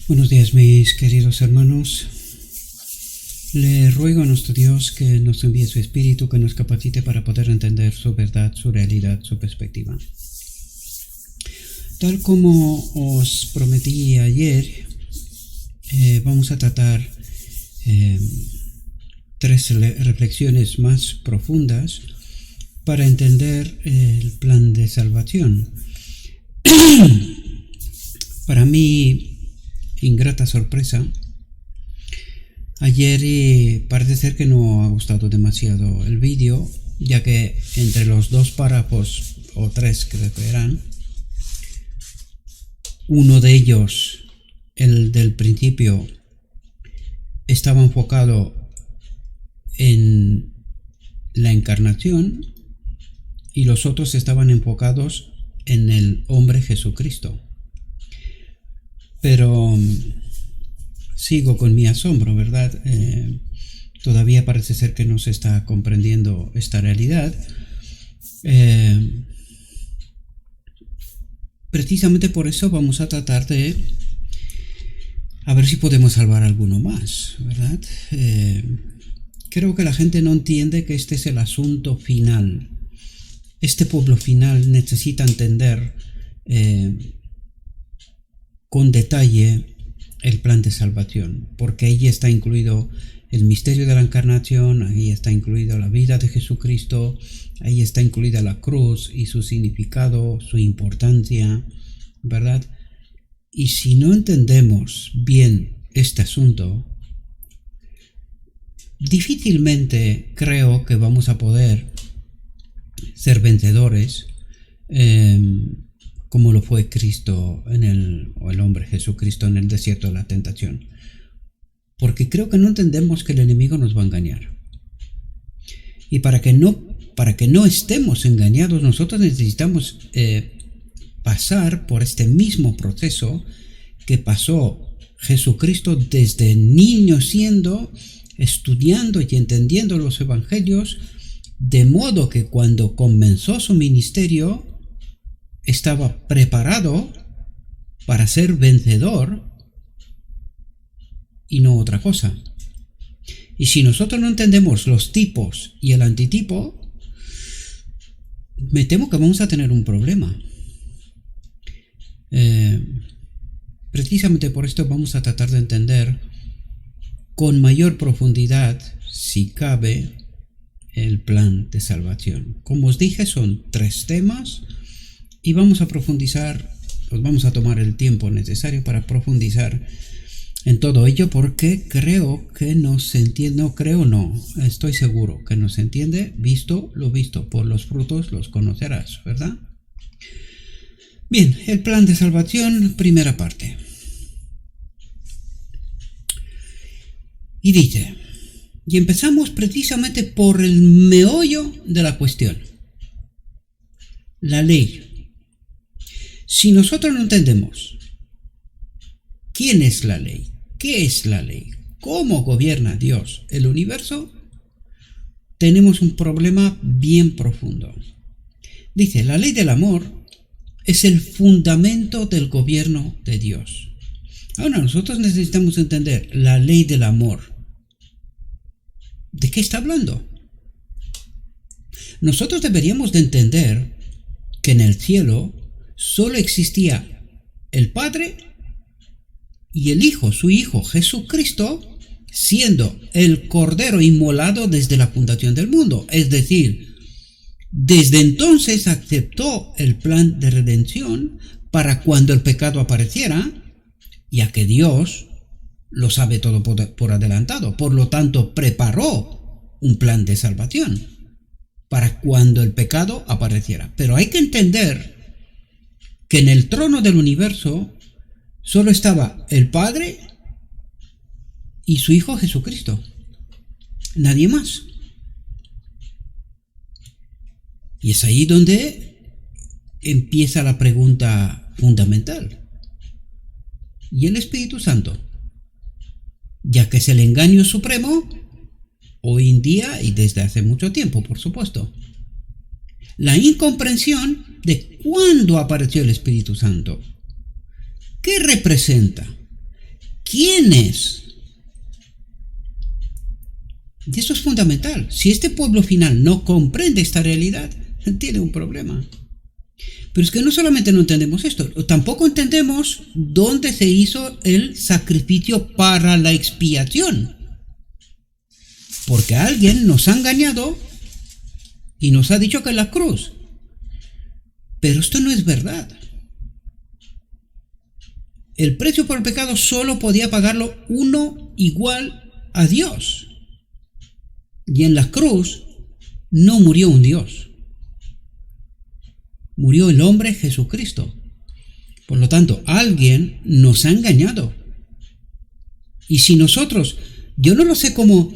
Buenos días, mis queridos hermanos. Le ruego a nuestro Dios que nos envíe su Espíritu, que nos capacite para poder entender su verdad, su realidad, su perspectiva. Tal como os prometí ayer, vamos a tratar tres reflexiones más profundas para entender el plan de salvación. Para mí, ingrata sorpresa, ayer parece ser que no ha gustado demasiado el vídeo, ya que entre los dos párrafos o tres que eran, uno de ellos, el del principio, estaba enfocado en la encarnación y los otros estaban enfocados en el hombre Jesucristo. Pero sigo con mi asombro, ¿verdad? Todavía parece ser que no se está comprendiendo esta realidad. Precisamente por eso vamos a tratar de a ver si podemos salvar a alguno más, ¿verdad? Creo que la gente no entiende que este es el asunto final. Este pueblo final necesita entender con detalle el plan de salvación, porque ahí está incluido el misterio de la encarnación, ahí está incluida la vida de Jesucristo, ahí está incluida la cruz y su significado, su importancia, ¿verdad? Y si no entendemos bien este asunto, difícilmente creo que vamos a poder ser vencedores como lo fue Cristo o el hombre Jesucristo en el desierto de la tentación. Porque creo que no entendemos que el enemigo nos va a engañar. Y para que no estemos engañados, nosotros necesitamos pasar por este mismo proceso que pasó Jesucristo desde niño estudiando y entendiendo los evangelios, de modo que cuando comenzó su ministerio estaba preparado para ser vencedor y no otra cosa. Y si nosotros no entendemos los tipos y el antitipo, me temo que vamos a tener un problema. Precisamente por esto vamos a tratar de entender con mayor profundidad, si cabe, el plan de salvación. Como os dije, son tres temas y vamos a profundizar, vamos a tomar el tiempo necesario para profundizar en todo ello, porque creo que nos entiende, estoy seguro que nos entiende, visto lo visto, por los frutos los conocerás, ¿verdad? Bien, el plan de salvación, primera parte. Y dice, y empezamos precisamente por el meollo de la cuestión, la ley. Si nosotros no entendemos quién es la ley, qué es la ley, cómo gobierna Dios el universo, tenemos un problema bien profundo. Dice, la ley del amor es el fundamento del gobierno de Dios. Ahora, nosotros necesitamos entender la ley del amor. ¿De qué está hablando? Nosotros deberíamos de entender que en el cielo solo existía el Padre y el Hijo, su Hijo Jesucristo, siendo el Cordero inmolado desde la fundación del mundo. Es decir, desde entonces aceptó el plan de redención para cuando el pecado apareciera, ya que Dios lo sabe todo por adelantado. Por lo tanto, preparó un plan de salvación para cuando el pecado apareciera. Pero hay que entender que en el trono del universo solo estaba el Padre y su Hijo Jesucristo. Nadie más. Y es ahí donde empieza la pregunta fundamental. ¿Y el Espíritu Santo? Ya que es el engaño supremo hoy en día y desde hace mucho tiempo, por supuesto. La incomprensión de cuándo apareció el Espíritu Santo. ¿Qué representa? ¿Quiénes? Y eso es fundamental. Si este pueblo final no comprende esta realidad, tiene un problema. Pero es que no solamente no entendemos esto, tampoco entendemos dónde se hizo el sacrificio para la expiación. Porque alguien nos ha engañado y nos ha dicho que es la cruz. Pero esto no es verdad. El precio por el pecado solo podía pagarlo uno igual a Dios. Y en la cruz no murió un Dios. Murió el hombre Jesucristo. Por lo tanto, alguien nos ha engañado. Y si nosotros, yo no lo sé cómo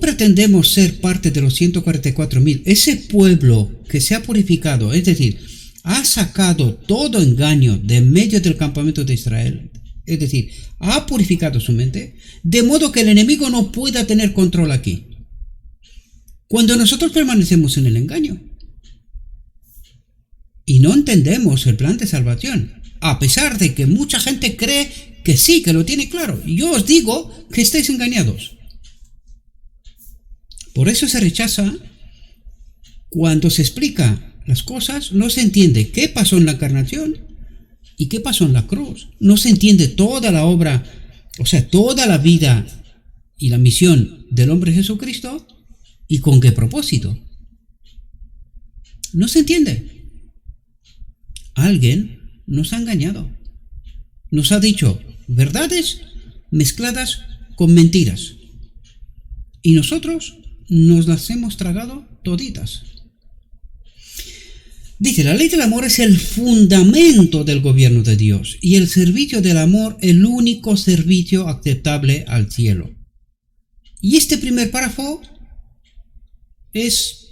pretendemos ser parte de los 144.000, ese pueblo que se ha purificado, es decir, ha sacado todo engaño de medio del campamento de Israel, es decir, ha purificado su mente, de modo que el enemigo no pueda tener control aquí. Cuando nosotros permanecemos en el engaño y no entendemos el plan de salvación, a pesar de que mucha gente cree que sí, que lo tiene claro, yo os digo que estáis engañados. Por eso se rechaza. Cuando se explica las cosas, no se entiende qué pasó en la encarnación y qué pasó en la cruz. No se entiende toda la obra, o sea, toda la vida y la misión del hombre Jesucristo y con qué propósito. No se entiende. Alguien nos ha engañado. Nos ha dicho verdades mezcladas con mentiras. Y nosotros nos las hemos tragado toditas. Dice, la ley del amor es el fundamento del gobierno de Dios y el servicio del amor el único servicio aceptable al cielo. Y este primer párrafo es...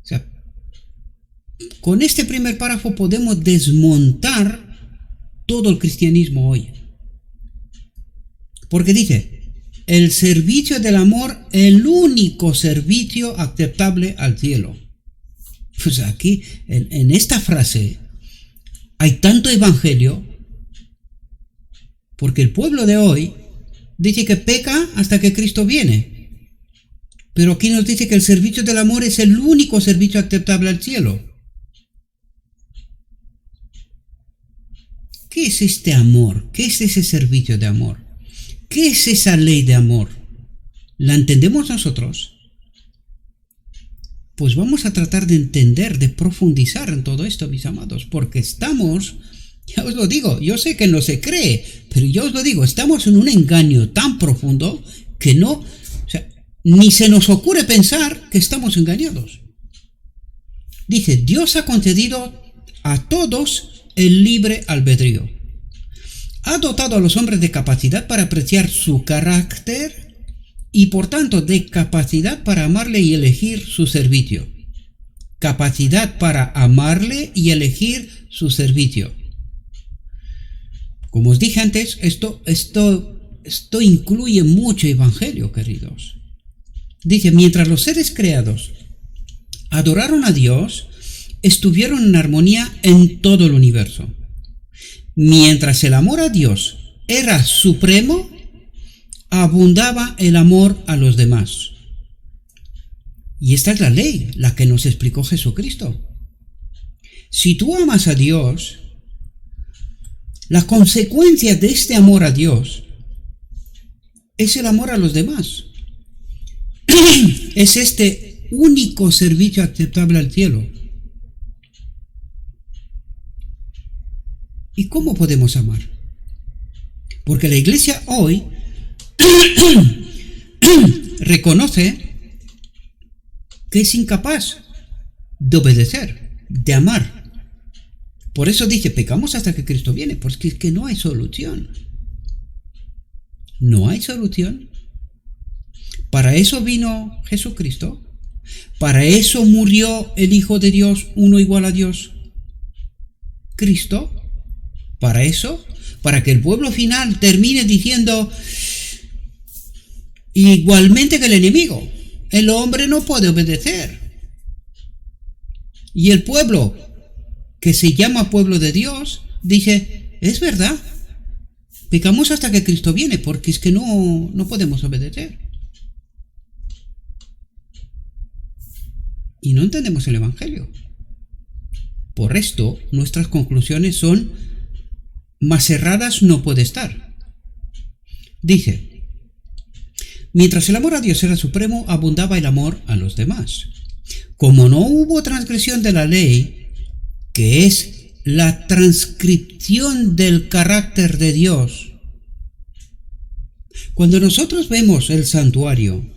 O sea, con este primer párrafo podemos desmontar todo el cristianismo hoy. Porque dice, el servicio del amor, el único servicio aceptable al cielo. Pues aquí, en esta frase, hay tanto evangelio, porque el pueblo de hoy dice que peca hasta que Cristo viene. Pero aquí nos dice que el servicio del amor es el único servicio aceptable al cielo. ¿Qué es este amor? ¿Qué es ese servicio de amor? ¿Qué es esa ley de amor? ¿La entendemos nosotros? Pues vamos a tratar de entender, de profundizar en todo esto, mis amados, porque estamos, ya os lo digo, yo sé que no se cree, pero yo os lo digo, estamos en un engaño tan profundo que no, o sea, ni se nos ocurre pensar que estamos engañados. Dice, Dios ha concedido a todos el libre albedrío. Ha dotado a los hombres de capacidad para apreciar su carácter y por tanto de capacidad para amarle y elegir su servicio. Capacidad para amarle y elegir su servicio. Como os dije antes, esto incluye mucho evangelio, queridos. Dice, mientras los seres creados adoraron a Dios, estuvieron en armonía en todo el universo. Mientras el amor a Dios era supremo, abundaba el amor a los demás. Y esta es la ley, la que nos explicó Jesucristo. Si tú amas a Dios, la consecuencia de este amor a Dios es el amor a los demás. Es este único servicio aceptable al cielo. ¿Y cómo podemos amar? Porque la iglesia hoy reconoce que es incapaz de obedecer, de amar. Por eso dice, pecamos hasta que Cristo viene, porque es que no hay solución. No hay solución. Para eso vino Jesucristo. Para eso murió el Hijo de Dios, uno igual a Dios, Cristo. Para eso, para que el pueblo final termine diciendo igualmente que el enemigo, el hombre no puede obedecer. Y el pueblo que se llama pueblo de Dios dice, es verdad, Pecamos hasta que Cristo viene, porque es que no podemos obedecer. Y no entendemos el Evangelio. Por esto, nuestras conclusiones son: más erradas no puede estar. Dice: mientras el amor a Dios era supremo, abundaba el amor a los demás. Como no hubo transgresión de la ley, que es la transcripción del carácter de Dios. Cuando nosotros vemos el santuario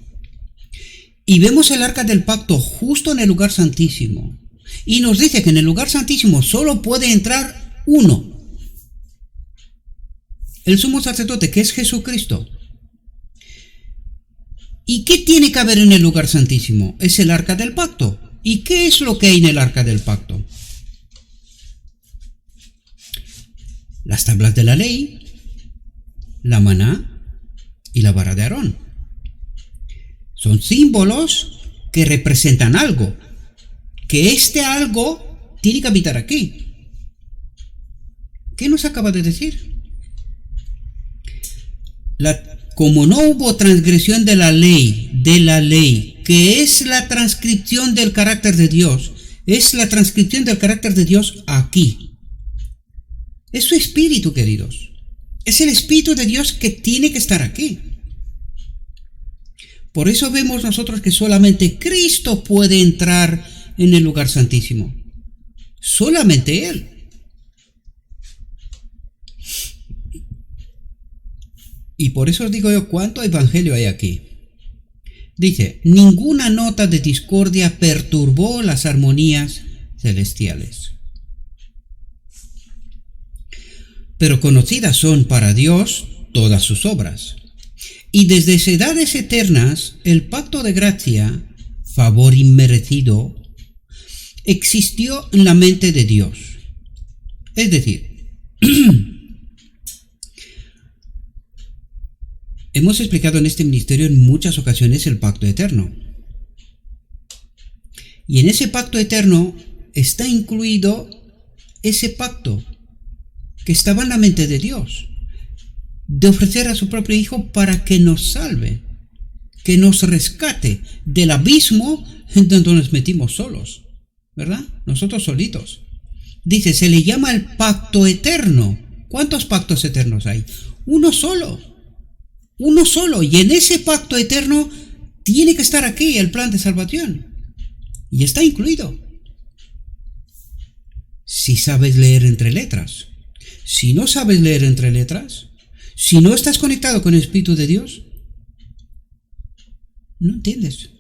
y vemos el arca del pacto justo en el lugar santísimo, y nos dice que en el lugar santísimo solo puede entrar uno, el sumo sacerdote, que es Jesucristo. ¿Y qué tiene que haber en el lugar santísimo? Es el arca del pacto. ¿Y qué es lo que hay en el arca del pacto? Las tablas de la ley, la maná y la vara de Aarón. Son símbolos que representan algo, que este algo tiene que habitar aquí. ¿Qué nos acaba de decir? Como no hubo transgresión de la ley, que es la transcripción del carácter de Dios, es la transcripción del carácter de Dios aquí. Es su espíritu, queridos. Es el espíritu de Dios que tiene que estar aquí. Por eso vemos nosotros que solamente Cristo puede entrar en el lugar santísimo. Solamente Él. Y por eso os digo yo, ¿cuánto evangelio hay aquí? Dice: ninguna nota de discordia perturbó las armonías celestiales. Pero conocidas son para Dios todas sus obras. Y desde edades eternas el pacto de gracia, favor inmerecido, existió en la mente de Dios. Es decir, hemos explicado en este ministerio en muchas ocasiones el pacto eterno. Y en ese pacto eterno está incluido ese pacto que estaba en la mente de Dios, de ofrecer a su propio Hijo para que nos salve, que nos rescate del abismo en donde nos metimos solos, ¿verdad? Nosotros solitos. Dice, se le llama el pacto eterno. ¿Cuántos pactos eternos hay? Uno solo. Uno solo. Y en ese pacto eterno tiene que estar aquí el plan de salvación. Y está incluido. Si sabes leer entre letras. Si no sabes leer entre letras, si no estás conectado con el Espíritu de Dios, no entiendes.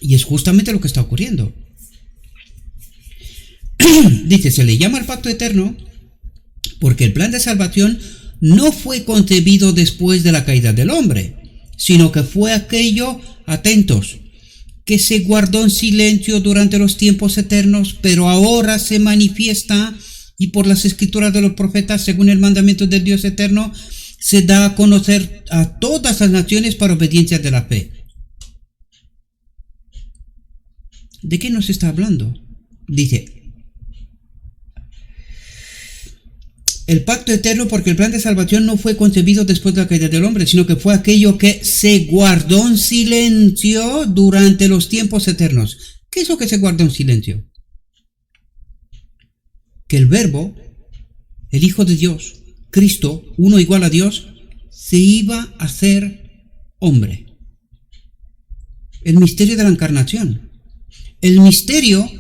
Y es justamente lo que está ocurriendo. Dice, se le llama el pacto eterno porque el plan de salvación no fue concebido después de la caída del hombre, sino que fue aquello, atentos, que se guardó en silencio durante los tiempos eternos, pero ahora se manifiesta y por las escrituras de los profetas, según el mandamiento del Dios eterno, se da a conocer a todas las naciones para obediencia de la fe. ¿De qué nos está hablando? Dice, el pacto eterno porque el plan de salvación no fue concebido después de la caída del hombre, sino que fue aquello que se guardó en silencio durante los tiempos eternos. ¿Qué es lo que se guardó en silencio? Que el Verbo, el Hijo de Dios, Cristo, uno igual a Dios, se iba a hacer hombre. El misterio de la encarnación. El misterio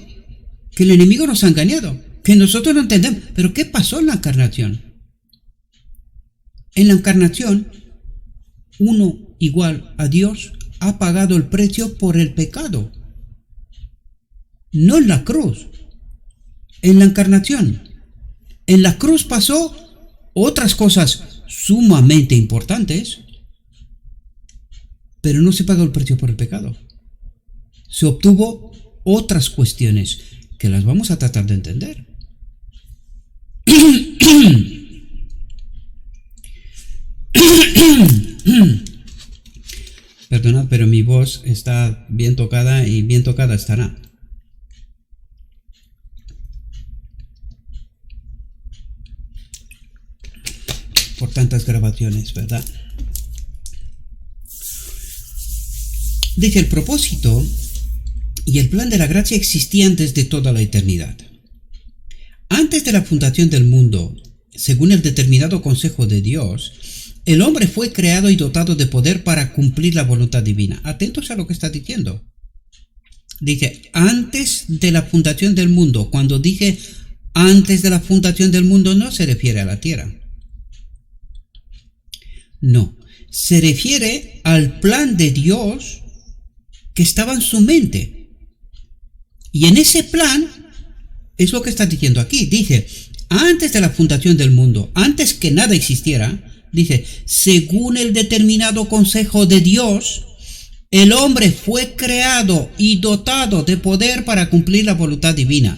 que el enemigo nos ha engañado, que nosotros no entendemos. Pero ¿qué pasó en la encarnación? En la encarnación, uno igual a Dios ha pagado el precio por el pecado. No en la cruz. En la encarnación. En la cruz pasó otras cosas sumamente importantes, pero no se pagó el precio por el pecado. Se obtuvo otras cuestiones que las vamos a tratar de entender. Perdona, pero mi voz está bien tocada y bien tocada estará. por tantas grabaciones, ¿verdad? Dice, el propósito y el plan de la gracia existían desde toda la eternidad. Antes de la fundación del mundo, según el determinado consejo de Dios, el hombre fue creado y dotado de poder para cumplir la voluntad divina. Atentos a lo que está diciendo. Dice, antes de la fundación del mundo. Cuando dije antes de la fundación del mundo, no se refiere a la tierra. No, se refiere al plan de Dios que estaba en su mente. Y en ese plan es lo que está diciendo aquí. Dice, antes de la fundación del mundo, antes que nada existiera, dice, según el determinado consejo de Dios, el hombre fue creado y dotado de poder para cumplir la voluntad divina.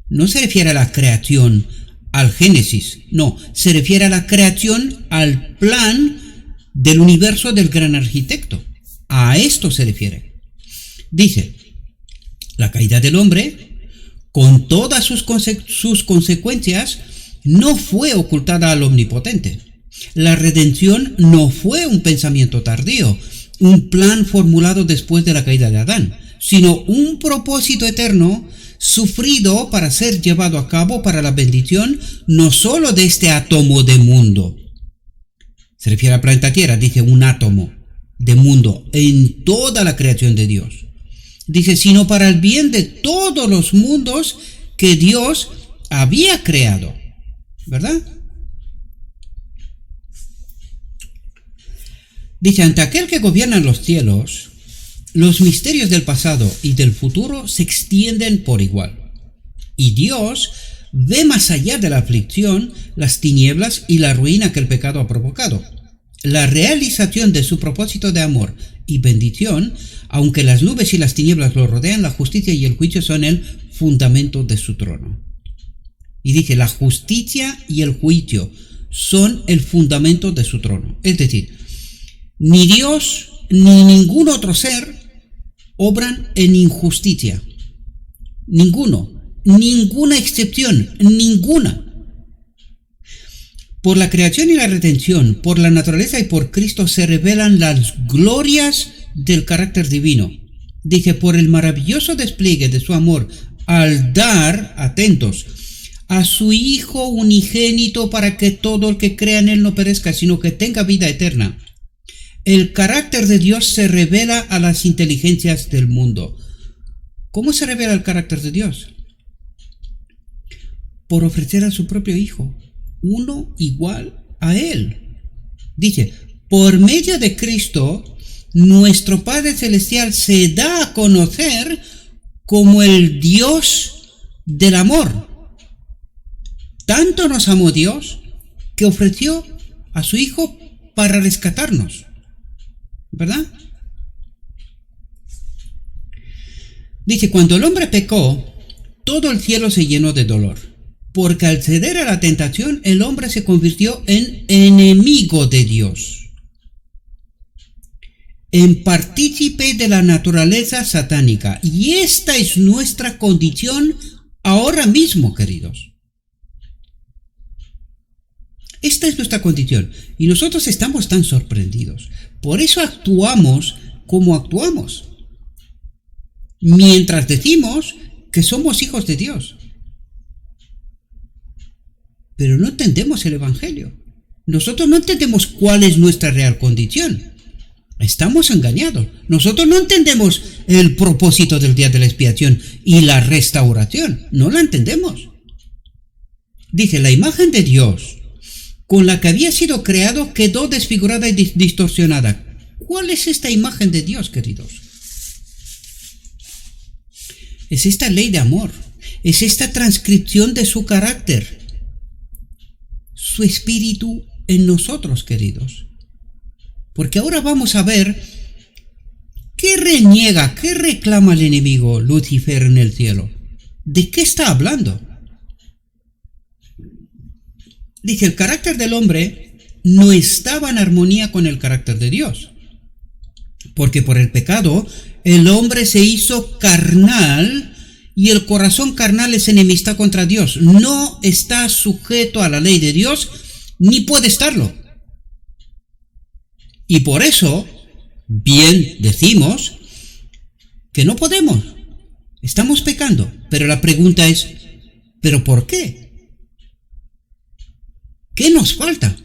No se refiere a la creación, al Génesis, no, se refiere a la creación, al plan del universo del gran arquitecto. A esto se refiere. Dice, la caída del hombre, con todas sus consecuencias, no fue ocultada al Omnipotente. La redención no fue un pensamiento tardío, un plan formulado después de la caída de Adán, sino un propósito eterno sufrido para ser llevado a cabo para la bendición no solo de este átomo de mundo. Se refiere al planeta Tierra, dice un átomo de mundo en toda la creación de Dios. Dice, sino para el bien de todos los mundos que Dios había creado. ¿Verdad? Dice, ante aquel que gobierna en los cielos, los misterios del pasado y del futuro se extienden por igual. Y Dios ve más allá de la aflicción, las tinieblas y la ruina que el pecado ha provocado. La realización de su propósito de amor y bendición, aunque las nubes y las tinieblas lo rodean, la justicia y el juicio son el fundamento de su trono. Y dice, la justicia y el juicio son el fundamento de su trono. Es decir, ni Dios ni ningún otro ser obran en injusticia. Ninguno. Ninguna excepción. Ninguna. Por la creación y la redención, por la naturaleza y por Cristo se revelan las glorias del carácter divino. Dice, por el maravilloso despliegue de su amor al dar, atentos, a su Hijo unigénito para que todo el que crea en él no perezca, sino que tenga vida eterna. El carácter de Dios se revela a las inteligencias del mundo. ¿Cómo se revela el carácter de Dios? Por ofrecer a su propio Hijo, uno igual a Él. Dice, por medio de Cristo, nuestro Padre Celestial se da a conocer como el Dios del amor. Tanto nos amó Dios que ofreció a su Hijo para rescatarnos. ¿Verdad? Dice, cuando el hombre pecó, todo el cielo se llenó de dolor, porque al ceder a la tentación, el hombre se convirtió en enemigo de Dios, en partícipe de la naturaleza satánica. Y esta es nuestra condición ahora mismo, queridos. Esta es nuestra condición. Y nosotros estamos tan sorprendidos. Por eso actuamos como actuamos. Mientras decimos que somos hijos de Dios. Pero no entendemos el Evangelio. Nosotros no entendemos cuál es nuestra real condición. Estamos engañados. Nosotros no entendemos el propósito del día de la expiación y la restauración. No la entendemos. Dice, la imagen de Dios con la que había sido creado quedó desfigurada y distorsionada. ¿Cuál es esta imagen de Dios, queridos? Es esta ley de amor. Es esta transcripción de su carácter. Su espíritu en nosotros, queridos. Porque ahora vamos a ver qué reniega, qué reclama el enemigo Lucifer en el cielo. ¿De qué está hablando? Dice, el carácter del hombre no estaba en armonía con el carácter de Dios. Porque por el pecado, el hombre se hizo carnal y el corazón carnal es enemistad contra Dios. No está sujeto a la ley de Dios, ni puede estarlo. Y por eso, bien decimos que no podemos. Estamos pecando. Pero la pregunta es, ¿pero por qué? ¿Qué nos falta?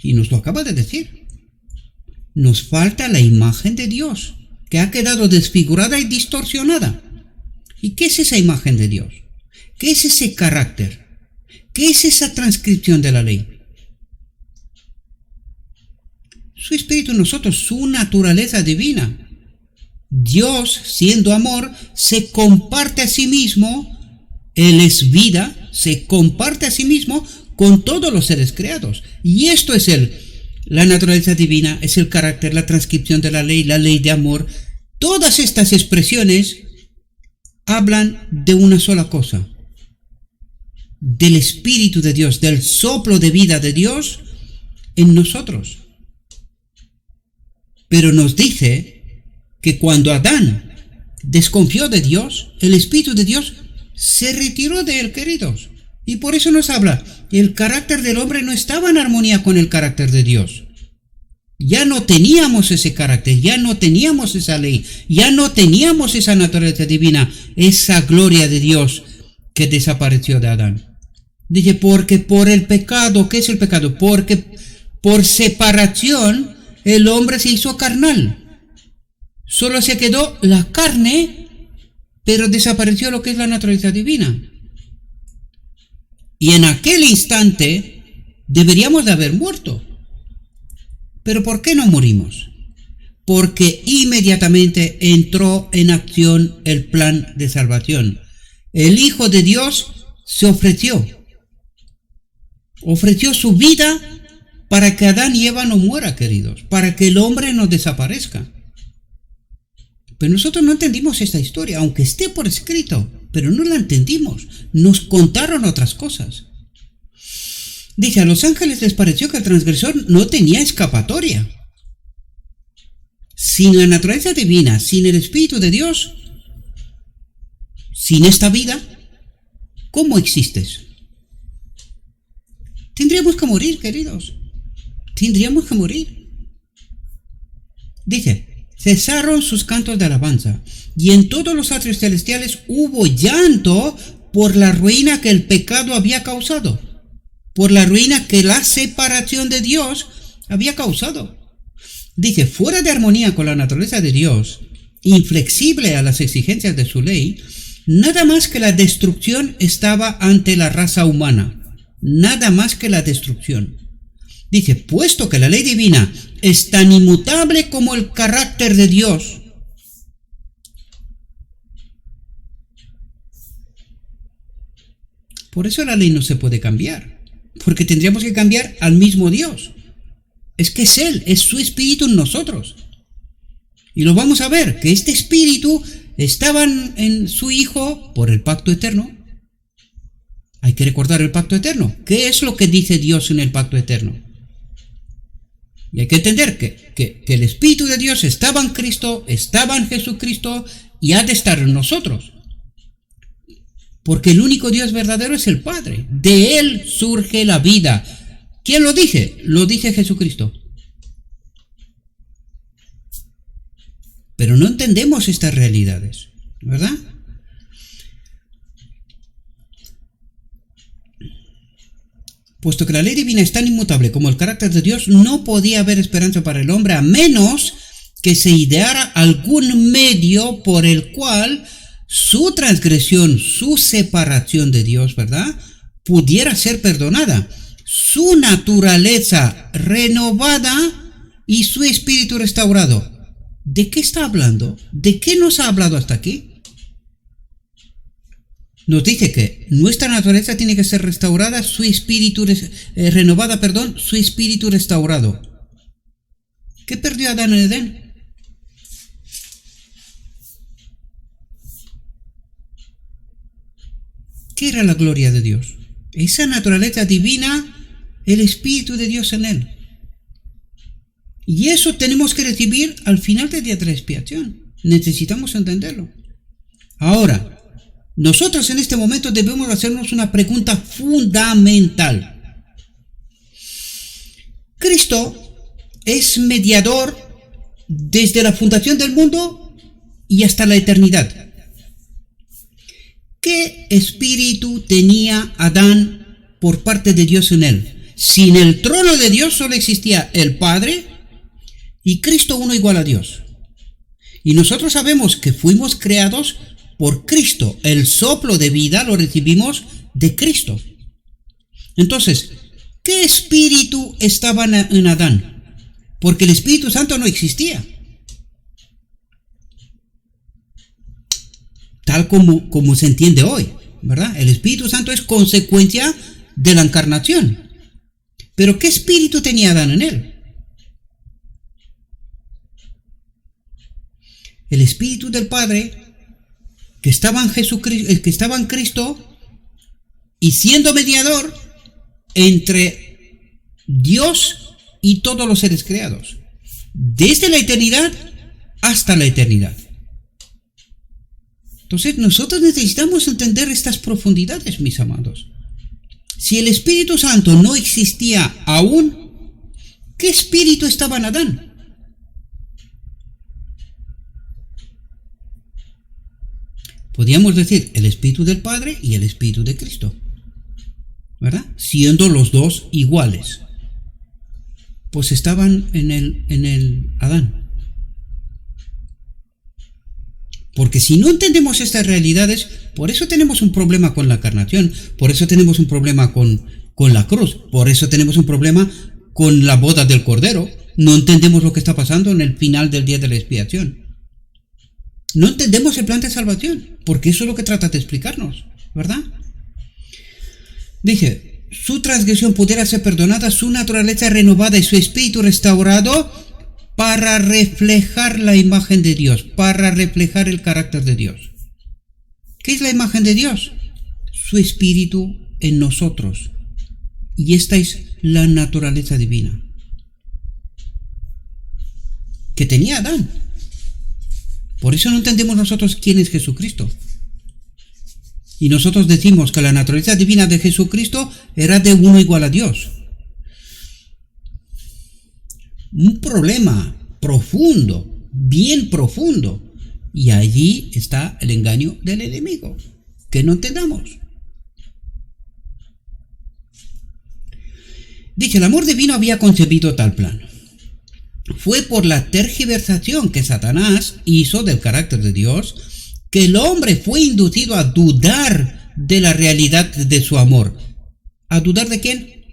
Y nos lo acaba de decir. Nos falta la imagen de Dios, que ha quedado desfigurada y distorsionada. ¿Y qué es esa imagen de Dios? ¿Qué es ese carácter? ¿Qué es esa transcripción de la ley? Su espíritu en nosotros, su naturaleza divina. Dios, siendo amor, se comparte a sí mismo. Él es vida, se comparte a sí mismo con todos los seres creados. Y esto es la naturaleza divina, es el carácter, la transcripción de la ley de amor. Todas estas expresiones hablan de una sola cosa: del Espíritu de Dios, del soplo de vida de Dios en nosotros. Pero nos dice que cuando Adán desconfió de Dios, el Espíritu de Dios se retiró de él, queridos. Y por eso nos habla, el carácter del hombre no estaba en armonía con el carácter de Dios. Ya no teníamos ese carácter, ya no teníamos esa ley, ya no teníamos esa naturaleza divina, esa gloria de Dios que desapareció de Adán. Dice, porque por el pecado, ¿qué es el pecado? Porque por separación el hombre se hizo carnal. Solo se quedó la carne, pero desapareció lo que es la naturaleza divina. Y en aquel instante deberíamos de haber muerto. ¿Pero por qué no morimos? Porque inmediatamente entró en acción el plan de salvación. El Hijo de Dios se ofreció su vida para que Adán y Eva no mueran, queridos, para que el hombre no desaparezca. Pero nosotros no entendimos esta historia, aunque esté por escrito, pero no la entendimos. Nos contaron otras cosas. Dice, a los ángeles les pareció que el transgresor no tenía escapatoria. Sin la naturaleza divina, sin el Espíritu de Dios, sin esta vida, ¿cómo existes? Tendríamos que morir, queridos. Tendríamos que morir. Dice, cesaron sus cantos de alabanza, y en todos los atrios celestiales hubo llanto por la ruina que el pecado había causado, por la ruina que la separación de Dios había causado. Dice, fuera de armonía con la naturaleza de Dios, inflexible a las exigencias de su ley, nada más que la destrucción estaba ante la raza humana. Nada más que la destrucción. Dice, puesto que la ley divina es tan inmutable como el carácter de Dios, por eso la ley no se puede cambiar, porque tendríamos que cambiar al mismo Dios. Es que es Él, es su Espíritu en nosotros. Y lo vamos a ver, que este Espíritu estaba en su Hijo por el pacto eterno. Hay que recordar el pacto eterno. ¿Qué es lo que dice Dios en el pacto eterno? Y hay que entender que el Espíritu de Dios estaba en Cristo, estaba en Jesucristo y ha de estar en nosotros. Porque el único Dios verdadero es el Padre. De Él surge la vida. ¿Quién lo dice? Lo dice Jesucristo. Pero no entendemos estas realidades, ¿verdad? Puesto que la ley divina es tan inmutable como el carácter de Dios, no podía haber esperanza para el hombre a menos que se ideara algún medio por el cual su transgresión, su separación de Dios, ¿verdad?, pudiera ser perdonada, su naturaleza renovada y su espíritu restaurado. ¿De qué está hablando? ¿De qué nos ha hablado hasta aquí? Nos dice que nuestra naturaleza tiene que ser restaurada, su espíritu renovada, su espíritu restaurado. ¿Qué perdió Adán en Edén? ¿Qué era la gloria de Dios? Esa naturaleza divina, el Espíritu de Dios en él. Y eso tenemos que recibir al final del día de la expiación. Necesitamos entenderlo. Ahora, nosotros en este momento debemos hacernos una pregunta fundamental. Cristo es mediador desde la fundación del mundo y hasta la eternidad. ¿Qué espíritu tenía Adán por parte de Dios en él? Sin el trono de Dios solo existía el Padre y Cristo uno igual a Dios. Y nosotros sabemos que fuimos creados por Cristo. El soplo de vida lo recibimos de Cristo. Entonces, ¿qué espíritu estaba en Adán? Porque el Espíritu Santo no existía. Tal como se entiende hoy, ¿verdad? El Espíritu Santo es consecuencia de la encarnación. Pero ¿qué espíritu tenía Adán en él? El Espíritu del Padre que estaba en Jesucristo, que estaba en Cristo y siendo mediador entre Dios y todos los seres creados, desde la eternidad hasta la eternidad. Entonces nosotros necesitamos entender estas profundidades, mis amados. Si el Espíritu Santo no existía aún, ¿qué espíritu estaba en Adán? Podríamos decir el Espíritu del Padre y el Espíritu de Cristo, ¿verdad? Siendo los dos iguales. Pues estaban en el Adán. Porque si no entendemos estas realidades, por eso tenemos un problema con la encarnación, por eso tenemos un problema con la cruz, por eso tenemos un problema con la boda del Cordero. No entendemos lo que está pasando en el final del día de la expiación. No entendemos el plan de salvación, porque eso es lo que trata de explicarnos, ¿verdad? Dice, su transgresión pudiera ser perdonada, su naturaleza renovada y su espíritu restaurado para reflejar la imagen de Dios, para reflejar el carácter de Dios. ¿Qué es la imagen de Dios? Su espíritu en nosotros. Y esta es la naturaleza divina que tenía Adán. Por eso no entendemos nosotros quién es Jesucristo. Y nosotros decimos que la naturaleza divina de Jesucristo era de uno igual a Dios. Un problema profundo, bien profundo. Y allí está el engaño del enemigo, que no entendamos. Dice, el amor divino había concebido tal plan. Fue por la tergiversación que Satanás hizo del carácter de Dios que el hombre fue inducido a dudar de la realidad de su amor. ¿A dudar de quién?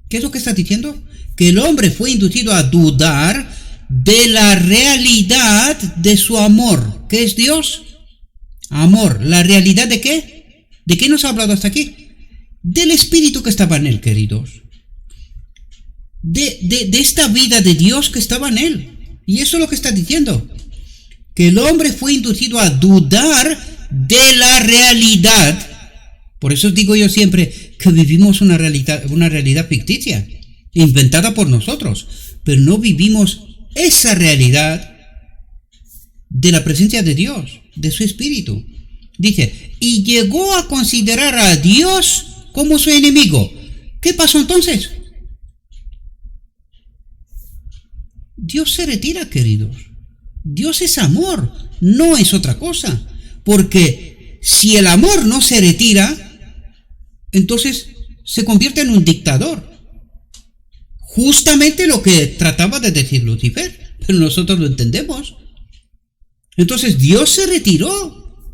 ¿Qué es lo que está diciendo? Que el hombre fue inducido a dudar de la realidad de su amor. ¿Qué es Dios? Amor. ¿La realidad de qué? ¿De qué nos ha hablado hasta aquí? Del espíritu que estaba en él, queridos. De esta vida de Dios que estaba en él. Y eso es lo que está diciendo. Que el hombre fue inducido a dudar de la realidad. Por eso digo yo siempre que vivimos una realidad ficticia, inventada por nosotros, pero no vivimos esa realidad de la presencia de Dios, de su espíritu. Dice, y llegó a considerar a Dios como su enemigo. ¿Qué pasó entonces? Dios se retira, queridos. Dios es amor, no es otra cosa. Porque si el amor no se retira, entonces se convierte en un dictador. Justamente lo que trataba de decir Lucifer, pero nosotros lo entendemos. Entonces Dios se retiró.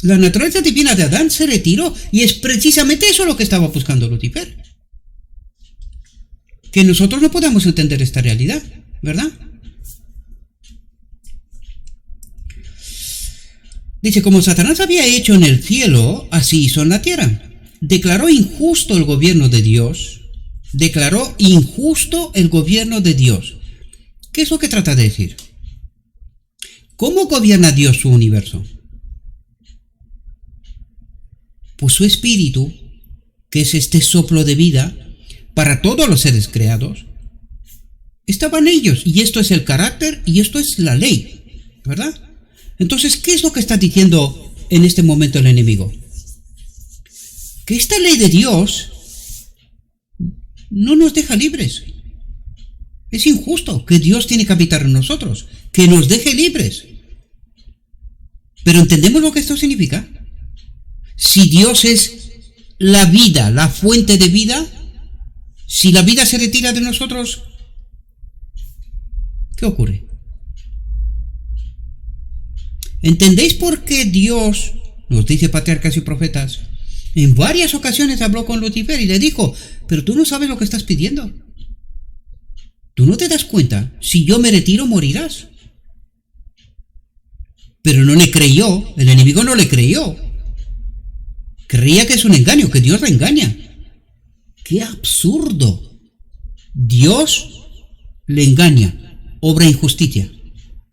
La naturaleza divina de Adán se retiró. Y es precisamente eso lo que estaba buscando Lucifer. Que nosotros no podemos entender esta realidad, ¿verdad? Dice, como Satanás había hecho en el cielo, así hizo en la tierra. Declaró injusto el gobierno de Dios. Declaró injusto el gobierno de Dios. ¿Qué es lo que trata de decir? ¿Cómo gobierna Dios su universo? Pues su espíritu, que es este soplo de vida para todos los seres creados, estaba en ellos. Y esto es el carácter y esto es la ley, ¿verdad? Entonces, ¿qué es lo que está diciendo en este momento el enemigo? Que esta ley de Dios no nos deja libres. Es injusto que Dios tiene que habitar en nosotros, que nos deje libres. Pero ¿entendemos lo que esto significa? Si Dios es la vida, la fuente de vida, si la vida se retira de nosotros, ¿qué ocurre? ¿Entendéis por qué Dios, nos dice patriarcas y profetas, en varias ocasiones habló con Lucifer y le dijo, pero tú no sabes lo que estás pidiendo? ¿Tú no te das cuenta? Si yo me retiro, morirás. Pero no le creyó, el enemigo no le creyó. Creía que es un engaño, que Dios la engaña. ¡Qué absurdo! Dios le engaña, obra injusticia.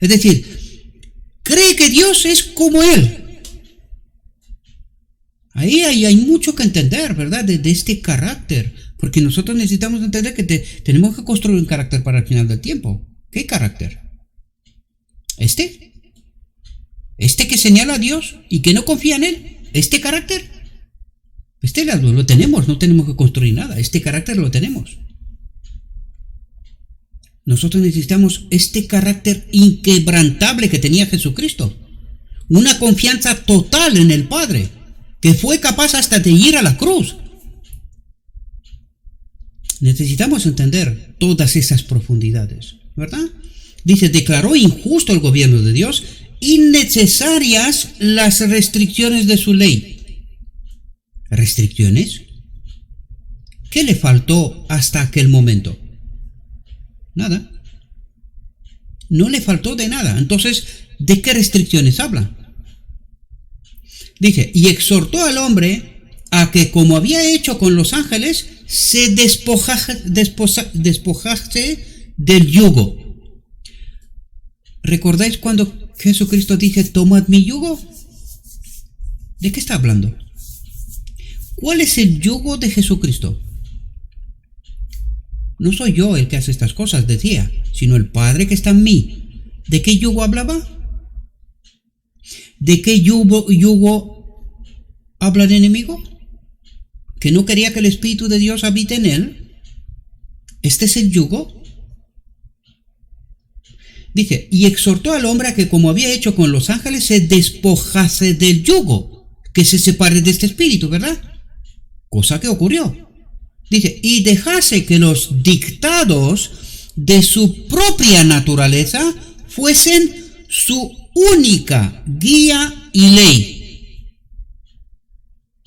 Es decir, cree que Dios es como él. Ahí hay mucho que entender, ¿verdad? De este carácter. Porque nosotros necesitamos entender que tenemos que construir un carácter para el final del tiempo. ¿Qué carácter? ¿Este que señala a Dios y que no confía en él? ¿Este carácter? Este lo tenemos, no tenemos que construir nada. Este carácter lo tenemos. Nosotros necesitamos este carácter inquebrantable que tenía Jesucristo. Una confianza total en el Padre, que fue capaz hasta de ir a la cruz. Necesitamos entender todas esas profundidades, ¿verdad? Dice, declaró injusto el gobierno de Dios, innecesarias las restricciones de su ley. ¿Restricciones? ¿Qué le faltó hasta aquel momento? Nada. No le faltó de nada. Entonces, ¿de qué restricciones habla? Dice, y exhortó al hombre a que, como había hecho con los ángeles, se despojase del yugo. ¿Recordáis cuando Jesucristo dice, tomad mi yugo? ¿De qué está hablando? ¿Cuál es el yugo de Jesucristo? No soy yo el que hace estas cosas, decía, sino el Padre que está en mí. ¿De qué yugo hablaba? ¿De qué yugo habla el enemigo? ¿Que no quería que el Espíritu de Dios habite en él? ¿Este es el yugo? Dice, y exhortó al hombre a que, como había hecho con los ángeles, se despojase del yugo, que se separe de este espíritu, ¿verdad? Cosa que ocurrió. Dice, y dejase que los dictados de su propia naturaleza fuesen su única guía y ley.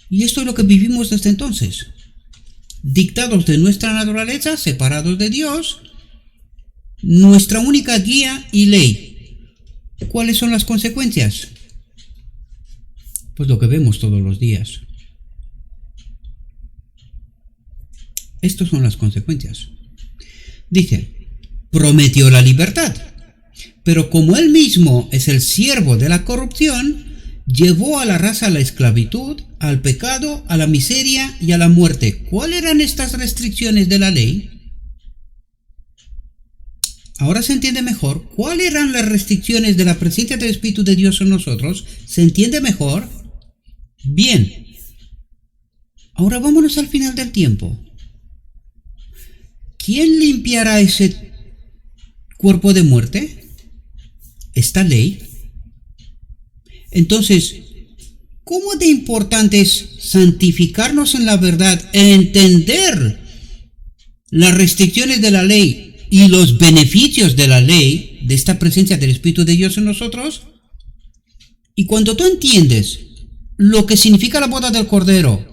Y esto es lo que vivimos desde entonces. Dictados de nuestra naturaleza, separados de Dios, nuestra única guía y ley. ¿Cuáles son las consecuencias? Pues lo que vemos todos los días. Estas son las consecuencias. Dice, prometió la libertad, pero como él mismo es el siervo de la corrupción, llevó a la raza a la esclavitud, al pecado, a la miseria y a la muerte. ¿Cuáles eran estas restricciones de la ley? Ahora se entiende mejor. ¿Cuáles eran las restricciones de la presencia del Espíritu de Dios en nosotros? ¿Se entiende mejor? Bien. Ahora vámonos al final del tiempo. ¿Quién limpiará ese cuerpo de muerte? Esta ley. Entonces, ¿cómo de importante es santificarnos en la verdad, entender las restricciones de la ley y los beneficios de la ley, de esta presencia del Espíritu de Dios en nosotros? Y cuando tú entiendes lo que significa la boda del Cordero,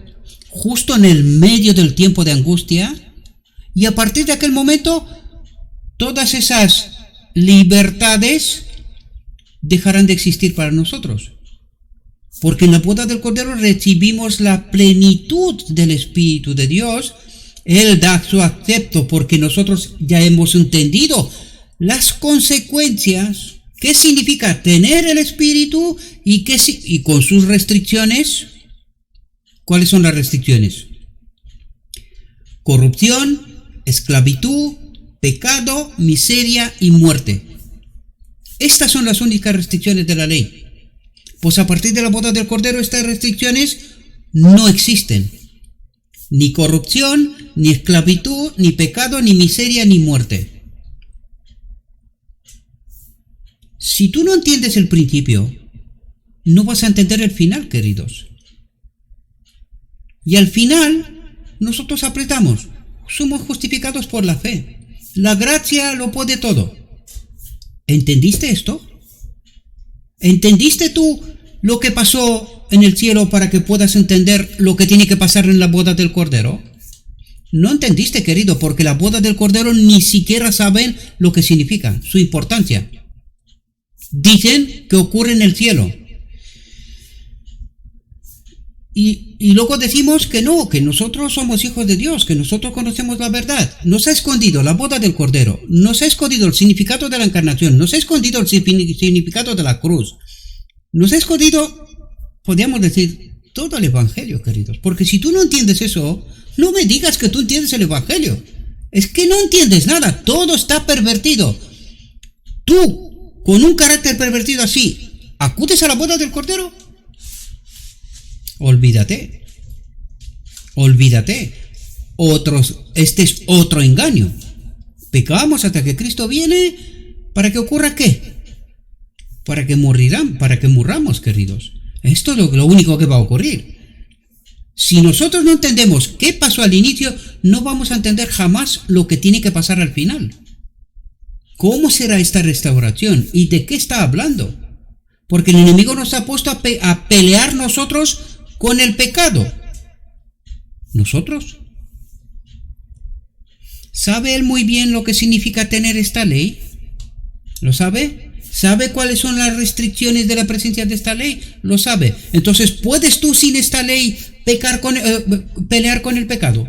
justo en el medio del tiempo de angustia, y a partir de aquel momento, todas esas libertades dejarán de existir para nosotros. Porque en la boda del Cordero recibimos la plenitud del Espíritu de Dios. Él da su acepto porque nosotros ya hemos entendido las consecuencias. ¿Qué significa tener el Espíritu y con sus restricciones? ¿Cuáles son las restricciones? Corrupción, esclavitud, pecado, miseria y muerte. Estas son las únicas restricciones de la ley. Pues a partir de la boda del Cordero estas restricciones no existen. Ni corrupción, ni esclavitud, ni pecado, ni miseria, ni muerte. Si tú no entiendes el principio, no vas a entender el final, queridos. Y al final, nosotros apretamos. Somos justificados por la fe. La gracia lo puede todo. ¿Entendiste esto? ¿Entendiste tú lo que pasó en el cielo para que puedas entender lo que tiene que pasar en la boda del Cordero? No entendiste, querido, porque la boda del Cordero ni siquiera saben lo que significa, su importancia. Dicen que ocurre en el cielo. Y luego decimos que no, que nosotros somos hijos de Dios, que nosotros conocemos la verdad. Nos ha escondido la boda del Cordero, nos ha escondido el significado de la encarnación, nos ha escondido el significado de la cruz, nos ha escondido, podríamos decir, todo el Evangelio, queridos. Porque si tú no entiendes eso, no me digas que tú entiendes el Evangelio. Es que no entiendes nada, todo está pervertido. Tú, con un carácter pervertido así, ¿acudes a la boda del Cordero? Olvídate. Este es otro engaño. Pecamos hasta que Cristo viene. ¿Para que ocurra qué? Para que murramos, queridos. Esto es lo único que va a ocurrir. Si nosotros no entendemos qué pasó al inicio, no vamos a entender jamás lo que tiene que pasar al final. ¿Cómo será esta restauración? ¿Y de qué está hablando? Porque el enemigo nos ha puesto a pelear nosotros con el pecado. ¿Nosotros? ¿Sabe él muy bien lo que significa tener esta ley? ¿Lo sabe? ¿Sabe cuáles son las restricciones de la presencia de esta ley? Lo sabe. Entonces, ¿puedes tú sin esta ley pelear con el pecado?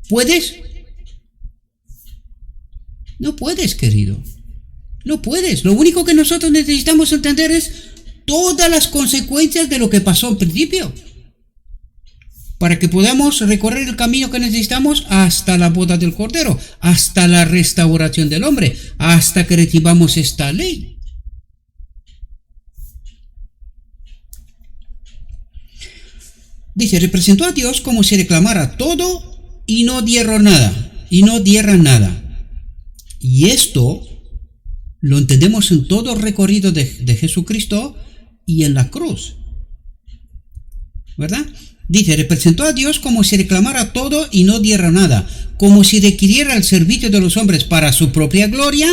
¿Puedes? No puedes, querido. No puedes. Lo único que nosotros necesitamos entender es todas las consecuencias de lo que pasó en principio, para que podamos recorrer el camino que necesitamos hasta la boda del Cordero, hasta la restauración del hombre, hasta que recibamos esta ley. Dice, representó a Dios como si reclamara todo y no diera nada, Y esto lo entendemos en todo el recorrido de Jesucristo y en la cruz, ¿verdad? Dice, representó a Dios como si reclamara todo y no diera nada, como si requiriera el servicio de los hombres para su propia gloria,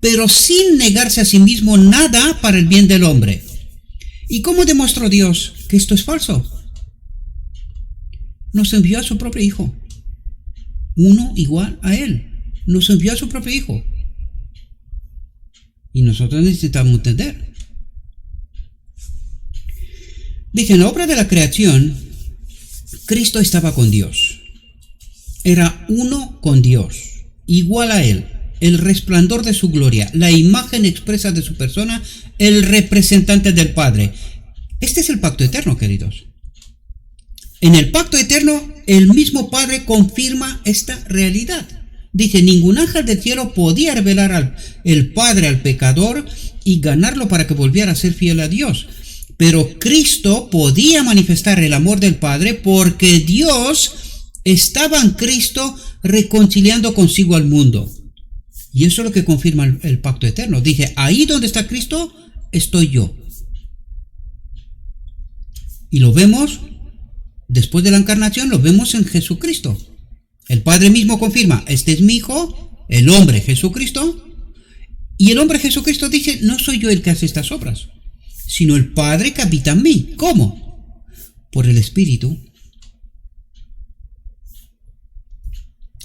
pero sin negarse a sí mismo nada para el bien del hombre. ¿Y cómo demostró Dios que esto es falso? Nos envió a su propio Hijo, uno igual a Él. Nos envió a su propio Hijo. Y nosotros necesitamos entender. Dice, en la obra de la creación, Cristo estaba con Dios. Era uno con Dios, igual a Él, el resplandor de su gloria, la imagen expresa de su persona, el representante del Padre. Este es el pacto eterno, queridos. En el pacto eterno, el mismo Padre confirma esta realidad. Dice, ningún ángel del cielo podía revelar el Padre al pecador y ganarlo para que volviera a ser fiel a Dios. Pero Cristo podía manifestar el amor del Padre porque Dios estaba en Cristo reconciliando consigo al mundo. Y eso es lo que confirma el pacto eterno. Dice, ahí donde está Cristo, estoy yo. Y lo vemos, después de la encarnación, lo vemos en Jesucristo. El Padre mismo confirma, este es mi Hijo, el hombre Jesucristo. Y el hombre Jesucristo dice, no soy yo el que hace estas obras, sino el Padre que habita en mí. ¿Cómo? Por el Espíritu.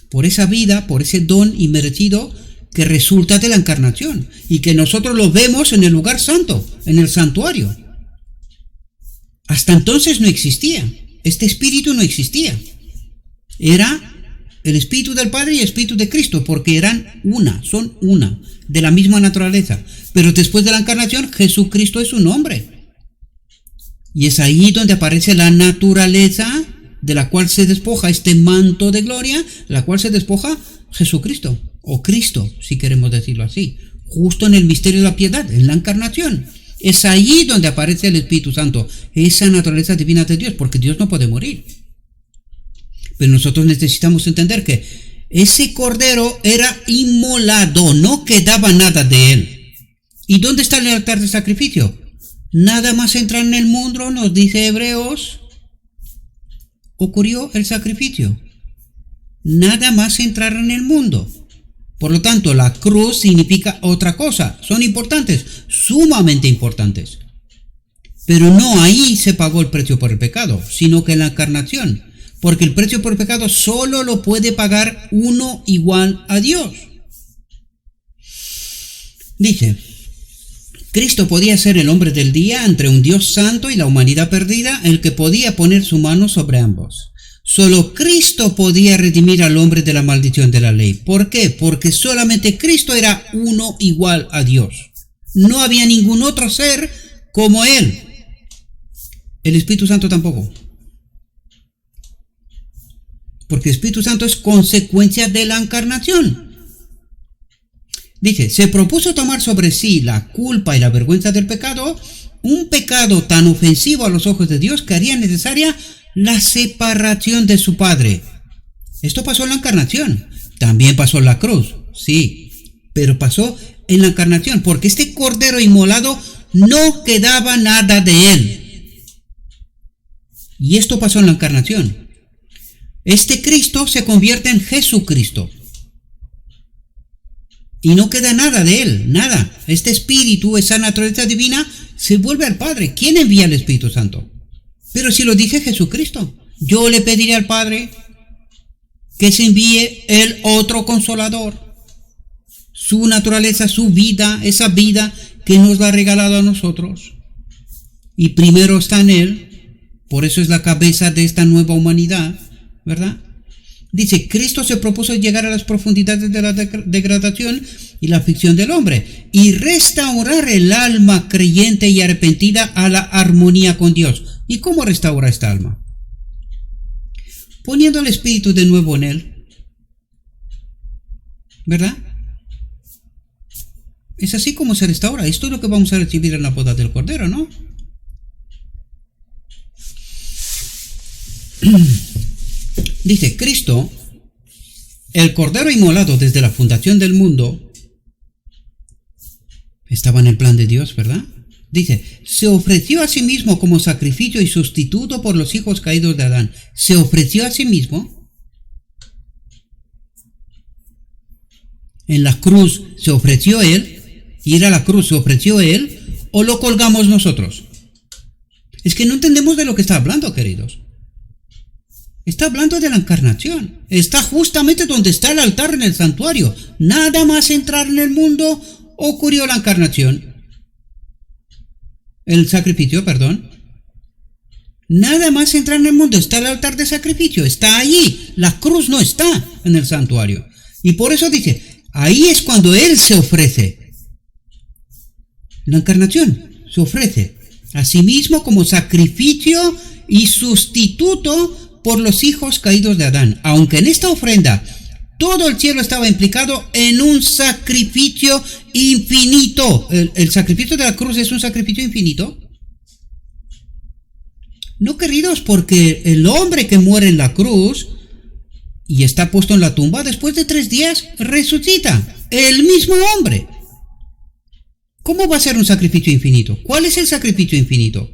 Por esa vida, por ese don inmerecido que resulta de la encarnación y que nosotros lo vemos en el lugar santo, en el santuario. Hasta entonces no existía. Este Espíritu no existía. Era el Espíritu del Padre y el Espíritu de Cristo, porque son una, de la misma naturaleza. Pero después de la encarnación, Jesucristo es un hombre. Y es ahí donde aparece la naturaleza de la cual se despoja este manto de gloria, la cual se despoja Jesucristo, o Cristo, si queremos decirlo así, justo en el misterio de la piedad, en la encarnación. Es ahí donde aparece el Espíritu Santo, esa naturaleza divina de Dios, porque Dios no puede morir. Pero nosotros necesitamos entender que ese cordero era inmolado, no quedaba nada de él. ¿Y dónde está el altar de sacrificio? Nada más entrar en el mundo, nos dice Hebreos, ocurrió el sacrificio. Nada más entrar en el mundo. Por lo tanto, la cruz significa otra cosa. Son importantes, sumamente importantes. Pero no ahí se pagó el precio por el pecado, sino que en la encarnación. Porque el precio por el pecado solo lo puede pagar uno igual a Dios. Dice, Cristo podía ser el hombre del día entre un Dios santo y la humanidad perdida, el que podía poner su mano sobre ambos. Solo Cristo podía redimir al hombre de la maldición de la ley. ¿Por qué? Porque solamente Cristo era uno igual a Dios. No había ningún otro ser como Él. El Espíritu Santo tampoco. Porque el Espíritu Santo es consecuencia de la encarnación. Dice, se propuso tomar sobre sí la culpa y la vergüenza del pecado, un pecado tan ofensivo a los ojos de Dios que haría necesaria la separación de su Padre. Esto pasó en la encarnación. También pasó en la cruz, sí, pero pasó en la encarnación, porque este cordero inmolado no quedaba nada de él. Y esto pasó en la encarnación. Este Cristo se convierte en Jesucristo. Y no queda nada de él, nada. Este espíritu, esa naturaleza divina, se vuelve al Padre. ¿Quién envía al Espíritu Santo? Pero si lo dice Jesucristo, yo le pediré al Padre que se envíe el otro consolador. Su naturaleza, su vida, esa vida que nos la ha regalado a nosotros. Y primero está en él, por eso es la cabeza de esta nueva humanidad, ¿verdad? Dice, Cristo se propuso llegar a las profundidades de la degradación y la aflicción del hombre y restaurar el alma creyente y arrepentida a la armonía con Dios. ¿Y cómo restaura esta alma? Poniendo el Espíritu de nuevo en él, ¿verdad? Es así como se restaura. Esto es lo que vamos a recibir en la boda del Cordero, ¿no? Dice, Cristo, el Cordero inmolado desde la fundación del mundo, estaba en el plan de Dios, ¿verdad? Dice, se ofreció a sí mismo como sacrificio y sustituto por los hijos caídos de Adán. Se ofreció a sí mismo. En la cruz se ofreció él, ir a la cruz se ofreció él, o lo colgamos nosotros. Es que no entendemos de lo que está hablando, queridos. Está hablando de la encarnación. Está justamente donde está el altar en el santuario. Nada más entrar en el mundo ocurrió la encarnación. El sacrificio, perdón. Nada más entrar en el mundo está el altar de sacrificio. Está allí. La cruz no está en el santuario. Y por eso dice, ahí es cuando Él se ofrece. La encarnación se ofrece a sí mismo como sacrificio y sustituto por los hijos caídos de Adán. Aunque en esta ofrenda todo el cielo estaba implicado en un sacrificio infinito. El sacrificio de la cruz es un sacrificio infinito. No, queridos, porque el hombre que muere en la cruz y está puesto en la tumba, después de 3 días resucita. El mismo hombre. ¿Cómo va a ser un sacrificio infinito? ¿Cuál es el sacrificio infinito?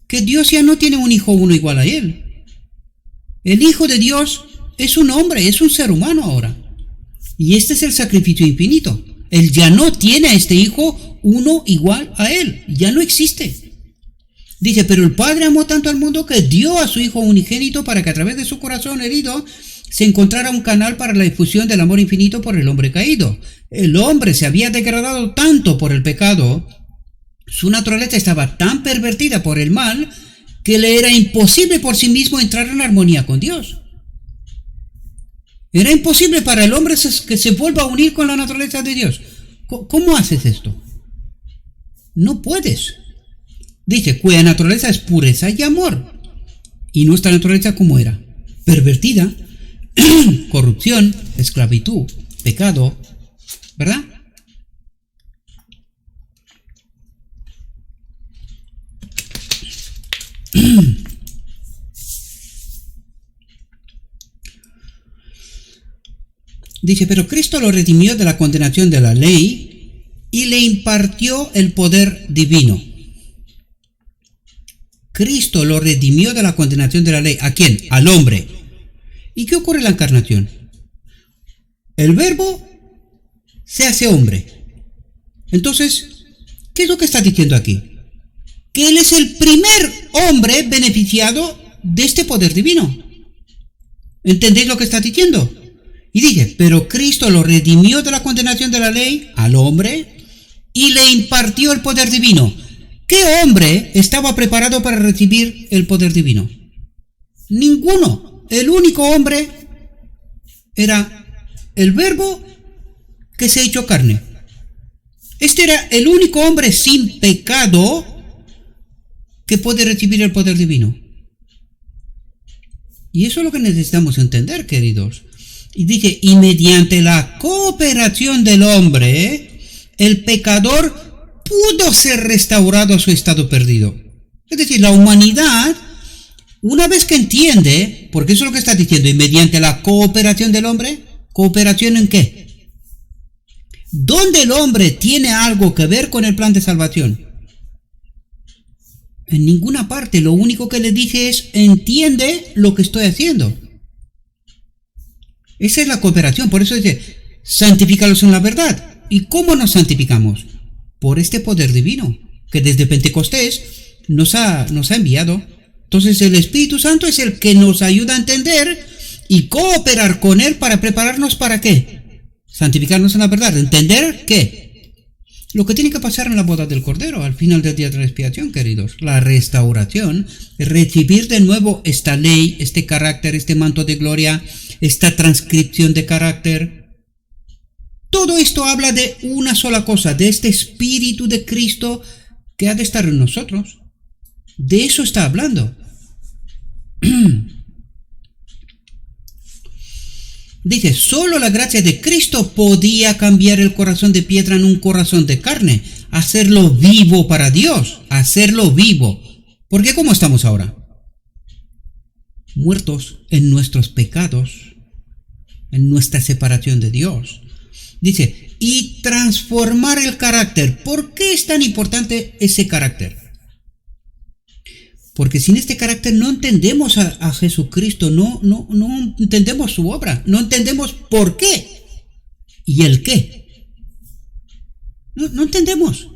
Que Dios ya no tiene un hijo uno igual a él. El Hijo de Dios es un hombre, es un ser humano ahora. Y este es el sacrificio infinito. Él ya no tiene a este Hijo uno igual a él. Ya no existe. Dice, pero el Padre amó tanto al mundo que dio a su Hijo unigénito para que a través de su corazón herido se encontrara un canal para la difusión del amor infinito por el hombre caído. El hombre se había degradado tanto por el pecado, su naturaleza estaba tan pervertida por el mal, que le era imposible por sí mismo entrar en armonía con Dios. Era imposible para el hombre que se vuelva a unir con la naturaleza de Dios. ¿Cómo haces esto? No puedes. Dice, cuya naturaleza es pureza y amor. ¿Y nuestra naturaleza cómo era? Pervertida, corrupción, esclavitud, pecado, ¿verdad? Dice, pero Cristo lo redimió de la condenación de la ley y le impartió el poder divino. Cristo lo redimió de la condenación de la ley. ¿A quién? Al hombre. ¿Y qué ocurre en la encarnación? El Verbo se hace hombre. Entonces, ¿qué es lo que está diciendo aquí? Que Él es el primer hombre beneficiado de este poder divino. ¿Entendéis lo que está diciendo? Y dice, pero Cristo lo redimió de la condenación de la ley al hombre y le impartió el poder divino. ¿Qué hombre estaba preparado para recibir el poder divino? Ninguno. El único hombre era el Verbo que se hizo carne. Este era el único hombre sin pecado que puede recibir el poder divino. Y eso es lo que necesitamos entender, queridos. Y dice, y mediante la cooperación del hombre, el pecador pudo ser restaurado a su estado perdido. Es decir, la humanidad, una vez que entiende, porque eso es lo que está diciendo, y mediante la cooperación del hombre, ¿cooperación en qué? ¿Dónde el hombre tiene algo que ver con el plan de salvación? En ninguna parte. Lo único que le dice es, entiende lo que estoy haciendo. Esa es la cooperación. Por eso dice, santifícalos en la verdad. ¿Y cómo nos santificamos? Por este poder divino, que desde Pentecostés nos ha enviado. Entonces el Espíritu Santo es el que nos ayuda a entender y cooperar con Él para prepararnos ¿para qué? Santificarnos en la verdad. ¿Entender qué? Lo que tiene que pasar en la boda del Cordero, al final del día de la expiación, queridos. La restauración, recibir de nuevo esta ley, este carácter, este manto de gloria, esta transcripción de carácter. Todo esto habla de una sola cosa, de este Espíritu de Cristo que ha de estar en nosotros. De eso está hablando. Dice, solo la gracia de Cristo podía cambiar el corazón de piedra en un corazón de carne, hacerlo vivo para Dios, hacerlo vivo. Porque ¿cómo estamos ahora? Muertos en nuestros pecados, en nuestra separación de Dios. Dice, y transformar el carácter. ¿Por qué es tan importante ese carácter? Porque sin este carácter no entendemos a Jesucristo, no entendemos su obra, no entendemos por qué y el qué. No entendemos.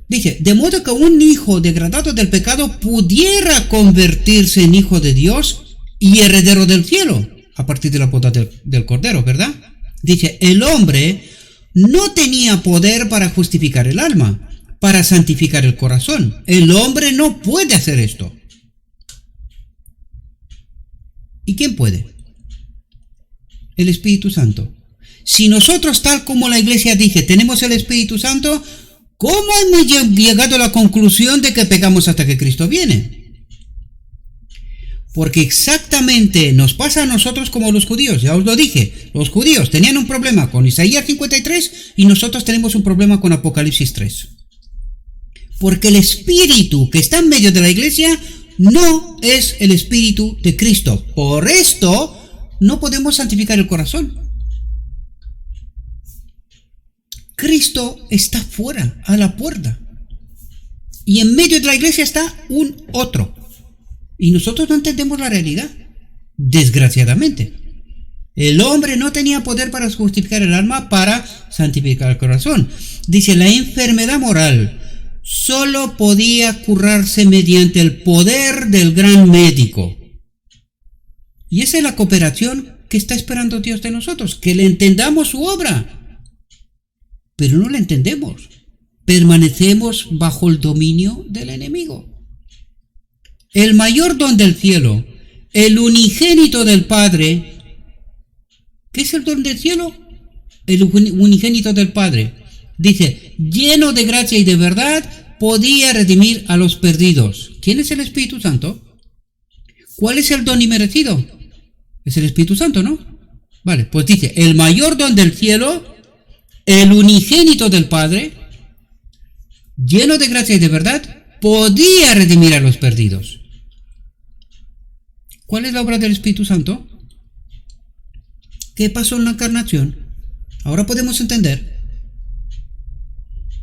Dice, de modo que un hijo degradado del pecado pudiera convertirse en hijo de Dios y heredero del cielo, a partir de la boda del Cordero, ¿verdad? Dice, el hombre no tenía poder para justificar el alma, para santificar el corazón. El hombre no puede hacer esto. ¿Y quién puede? El Espíritu Santo. Si nosotros, tal como la Iglesia dice, tenemos el Espíritu Santo, ¿cómo hemos llegado a la conclusión de que pecamos hasta que Cristo viene? Porque exactamente nos pasa a nosotros como los judíos. Ya os lo dije, los judíos tenían un problema con Isaías 53 y nosotros tenemos un problema con Apocalipsis 3. Porque el espíritu que está en medio de la iglesia no es el espíritu de Cristo. Por esto no podemos santificar el corazón. Cristo está fuera, a la puerta. Y en medio de la iglesia está un otro. Y nosotros no entendemos la realidad. Desgraciadamente. El hombre no tenía poder para justificar el alma, para santificar el corazón. Dice, la enfermedad moral solo podía curarse mediante el poder del gran médico. Y esa es la cooperación que está esperando Dios de nosotros, que le entendamos su obra. Pero no la entendemos. Permanecemos bajo el dominio del enemigo. El mayor don del cielo, el unigénito del Padre. ¿Qué es el don del cielo? El unigénito del Padre. Dice, lleno de gracia y de verdad, podía redimir a los perdidos. ¿Quién es el Espíritu Santo? ¿Cuál es el don inmerecido? Es el Espíritu Santo, ¿no? Vale, pues dice, el mayor don del cielo, el unigénito del Padre, lleno de gracia y de verdad, podía redimir a los perdidos. ¿Cuál es la obra del Espíritu Santo? ¿Qué pasó en la encarnación? Ahora podemos entender.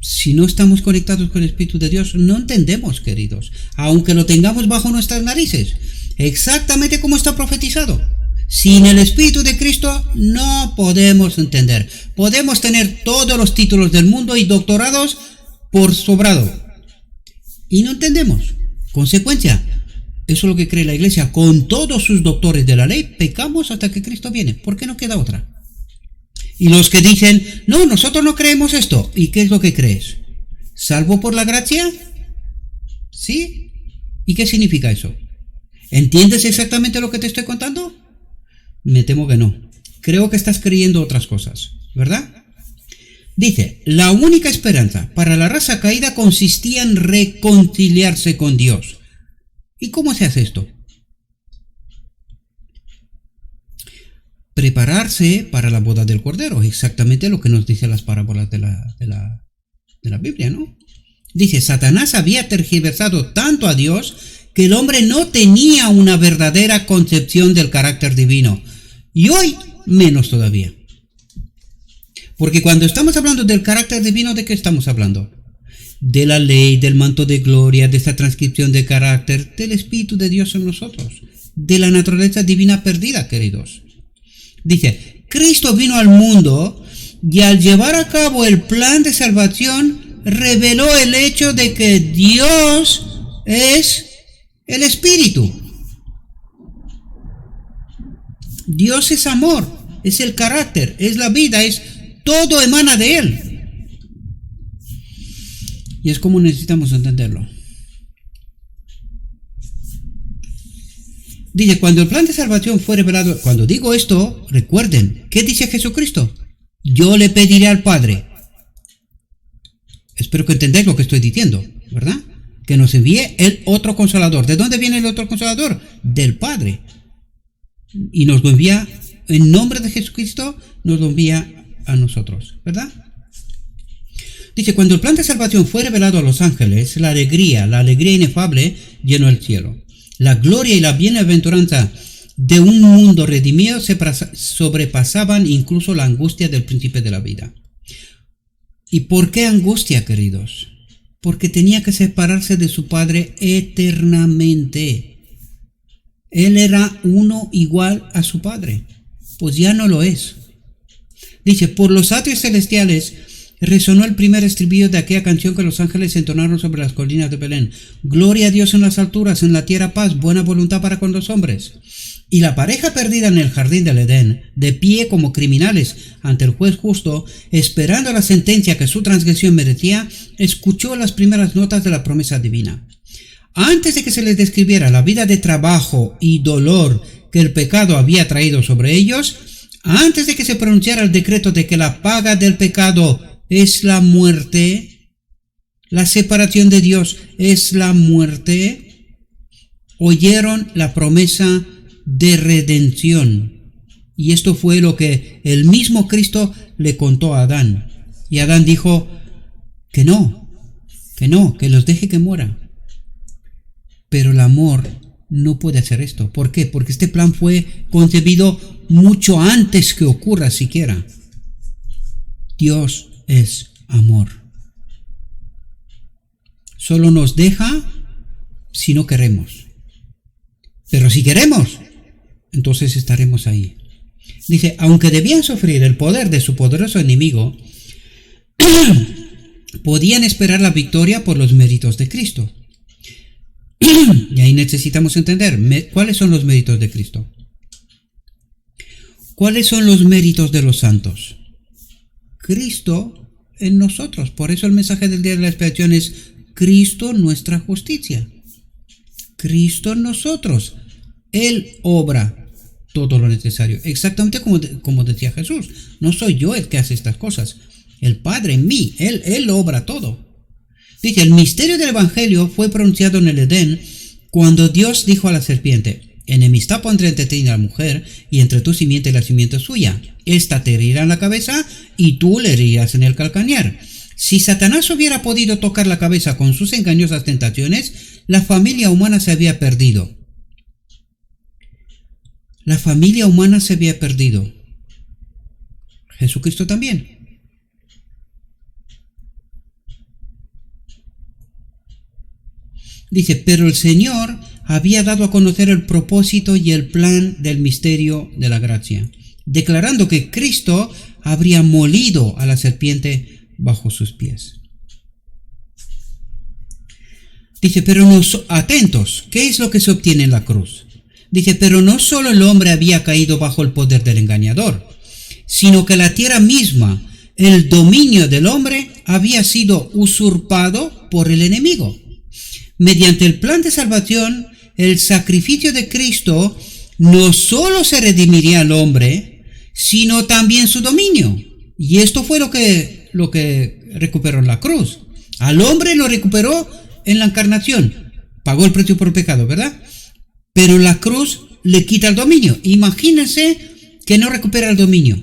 Si no estamos conectados con el Espíritu de Dios, no entendemos, queridos, aunque lo tengamos bajo nuestras narices, exactamente como está profetizado. Sin el Espíritu de Cristo no podemos entender. Podemos tener todos los títulos del mundo y doctorados por sobrado, y no entendemos. Consecuencia, eso es lo que cree la Iglesia. Con todos sus doctores de la ley, pecamos hasta que Cristo viene. ¿Por qué no queda otra? Y los que dicen, no, nosotros no creemos esto. ¿Y qué es lo que crees? ¿Salvo por la gracia? ¿Sí? ¿Y qué significa eso? ¿Entiendes exactamente lo que te estoy contando? Me temo que no. Creo que estás creyendo otras cosas, ¿verdad? Dice, la única esperanza para la raza caída consistía en reconciliarse con Dios. ¿Y cómo se hace esto? Prepararse para la boda del Cordero, exactamente lo que nos dicen las parábolas de la Biblia, ¿no? Dice, Satanás había tergiversado tanto a Dios que el hombre no tenía una verdadera concepción del carácter divino. Y hoy, menos todavía. Porque cuando estamos hablando del carácter divino, ¿de qué estamos hablando? De la ley, del manto de gloria, de esa transcripción de carácter, del Espíritu de Dios en nosotros, de la naturaleza divina perdida, queridos. Dice, Cristo vino al mundo y al llevar a cabo el plan de salvación, reveló el hecho de que Dios es el Espíritu. Dios es amor, es el carácter, es la vida, todo emana de Él. Y es como necesitamos entenderlo. Dice, cuando el plan de salvación fue revelado, cuando digo esto, recuerden, ¿qué dice Jesucristo? Yo le pediré al Padre. Espero que entendáis lo que estoy diciendo, ¿verdad? Que nos envíe el otro consolador. ¿De dónde viene el otro consolador? Del Padre. Y nos lo envía, en nombre de Jesucristo, nos lo envía a nosotros, ¿verdad? Dice, cuando el plan de salvación fue revelado a los ángeles, la alegría inefable llenó el cielo. La gloria y la bienaventuranza de un mundo redimido sobrepasaban incluso la angustia del príncipe de la vida. ¿Y por qué angustia, queridos? Porque tenía que separarse de su Padre eternamente. Él era uno igual a su Padre, pues ya no lo es. Dice, por los atrios celestiales resonó el primer estribillo de aquella canción que los ángeles entonaron sobre las colinas de Belén. Gloria a Dios en las alturas, en la tierra paz, buena voluntad para con los hombres. Y la pareja perdida en el jardín del Edén, de pie como criminales ante el juez justo, esperando la sentencia que su transgresión merecía, escuchó las primeras notas de la promesa divina. Antes de que se les describiera la vida de trabajo y dolor que el pecado había traído sobre ellos, antes de que se pronunciara el decreto de que la paga del pecado es la muerte, la separación de Dios es la muerte, oyeron la promesa de redención. Y esto fue lo que el mismo Cristo le contó a Adán. Y Adán dijo que no, que los deje que muera. Pero el amor no puede hacer esto. ¿Por qué? Porque este plan fue concebido mucho antes que ocurra siquiera. Dios es amor. Solo nos deja si no queremos. Pero si queremos, entonces estaremos ahí. Dice, aunque debían sufrir el poder de su poderoso enemigo, podían esperar la victoria por los méritos de Cristo. Y ahí necesitamos entender cuáles son los méritos de Cristo. ¿Cuáles son los méritos de los santos? Cristo en nosotros. Por eso el mensaje del día de la expiación es Cristo nuestra justicia. Cristo en nosotros. Él obra todo lo necesario. Exactamente como decía Jesús. No soy yo el que hace estas cosas. El Padre en mí. Él obra todo. Dice, el misterio del Evangelio fue pronunciado en el Edén cuando Dios dijo a la serpiente, enemistad pondré entre ti y la mujer y entre tu simiente y la simiente suya. Esta te herirá en la cabeza y tú le herirás en el calcañar. Si Satanás hubiera podido tocar la cabeza con sus engañosas tentaciones, la familia humana se había perdido. La familia humana se había perdido. Jesucristo también. Dice, pero el Señor había dado a conocer el propósito y el plan del misterio de la gracia, declarando que Cristo habría molido a la serpiente bajo sus pies. Dice, pero atentos, ¿qué es lo que se obtiene en la cruz? Dice, pero no solo el hombre había caído bajo el poder del engañador, sino que la tierra misma, el dominio del hombre, había sido usurpado por el enemigo. Mediante el plan de salvación, el sacrificio de Cristo no solo se redimiría al hombre, sino también su dominio. Y esto fue lo que recuperó en la cruz. Al hombre lo recuperó en la encarnación. Pagó el precio por el pecado, ¿verdad? Pero la cruz le quita el dominio. Imagínense que no recupera el dominio.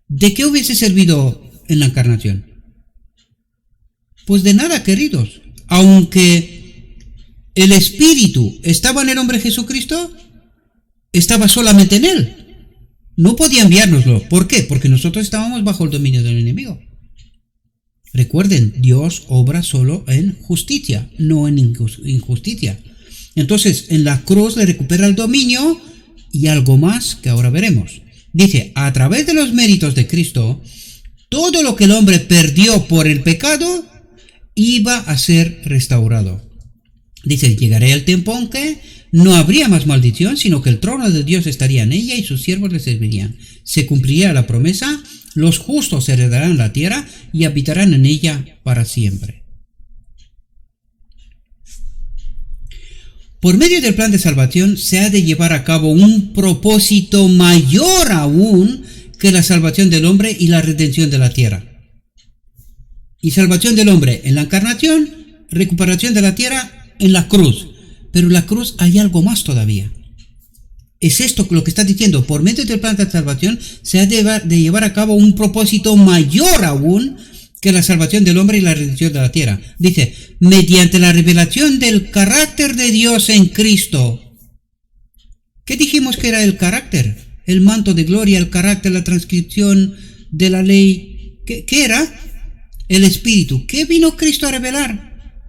¿De qué hubiese servido en la encarnación? Pues de nada, queridos. Aunque el Espíritu estaba en el hombre Jesucristo, estaba solamente en él. No podía enviárnoslo. ¿Por qué? Porque nosotros estábamos bajo el dominio del enemigo. Recuerden, Dios obra solo en justicia, no en injusticia. Entonces, en la cruz le recupera el dominio y algo más que ahora veremos. Dice, a través de los méritos de Cristo, todo lo que el hombre perdió por el pecado iba a ser restaurado. Dice, llegaré el tiempo en que no habría más maldición, sino que el trono de Dios estaría en ella y sus siervos le servirían. Se cumpliría la promesa, los justos heredarán la tierra y habitarán en ella para siempre. Por medio del plan de salvación se ha de llevar a cabo un propósito mayor aún que la salvación del hombre y la redención de la tierra. Y salvación del hombre en la encarnación, recuperación de la tierra en la cruz. Pero en la cruz hay algo más todavía. Es esto lo que está diciendo. Por medio del plan de salvación se ha de llevar a cabo un propósito mayor aún que la salvación del hombre y la redención de la tierra. Dice, mediante la revelación del carácter de Dios en Cristo. ¿Qué dijimos que era el carácter? El manto de gloria, el carácter, la transcripción de la ley. ¿Qué era? El Espíritu. ¿Qué vino Cristo a revelar?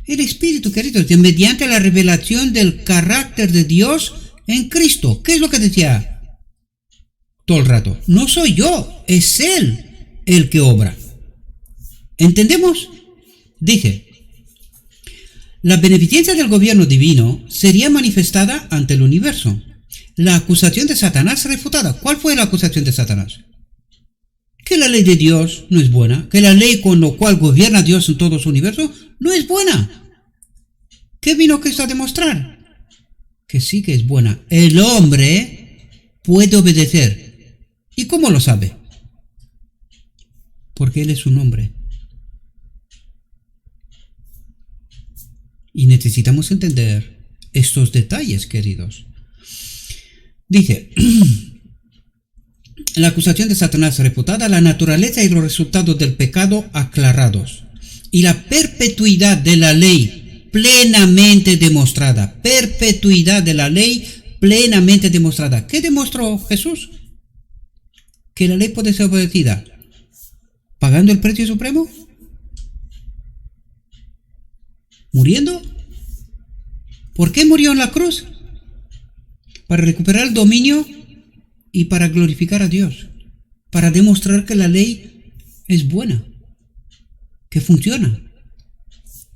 El Espíritu, queridos, mediante la revelación del carácter de Dios en Cristo. ¿Qué es lo que decía todo el rato? No soy yo, es Él el que obra. ¿Entendemos? Dice, la beneficencia del gobierno divino sería manifestada ante el universo. La acusación de Satanás refutada. ¿Cuál fue la acusación de Satanás? Que la ley de Dios no es buena, que la ley con la cual gobierna Dios en todo su universo no es buena. ¿Qué vino Cristo a demostrar? Que sí que es buena. El hombre puede obedecer. ¿Y cómo lo sabe? Porque Él es un hombre. Y necesitamos entender estos detalles, queridos. Dice, la acusación de Satanás refutada, la naturaleza y los resultados del pecado aclarados, y la perpetuidad de la ley plenamente demostrada. Perpetuidad de la ley plenamente demostrada. ¿Qué demostró Jesús? Que la ley puede ser obedecida pagando el precio supremo, muriendo. ¿Por qué murió en la cruz? Para recuperar el dominio y para glorificar a Dios, para demostrar que la ley es buena, que funciona.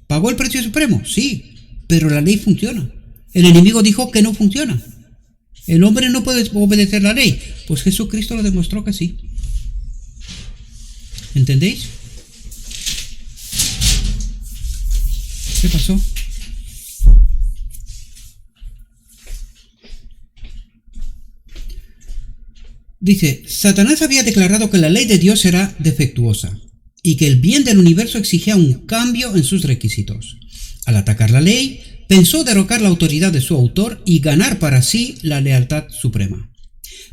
¿Pagó el precio supremo? Sí, pero la ley funciona. El enemigo dijo que no funciona. El hombre no puede obedecer la ley. Pues Jesucristo lo demostró que sí. ¿Entendéis? ¿Qué pasó? Dice, Satanás había declarado que la ley de Dios era defectuosa y que el bien del universo exigía un cambio en sus requisitos. Al atacar la ley, pensó derrocar la autoridad de su autor y ganar para sí la lealtad suprema.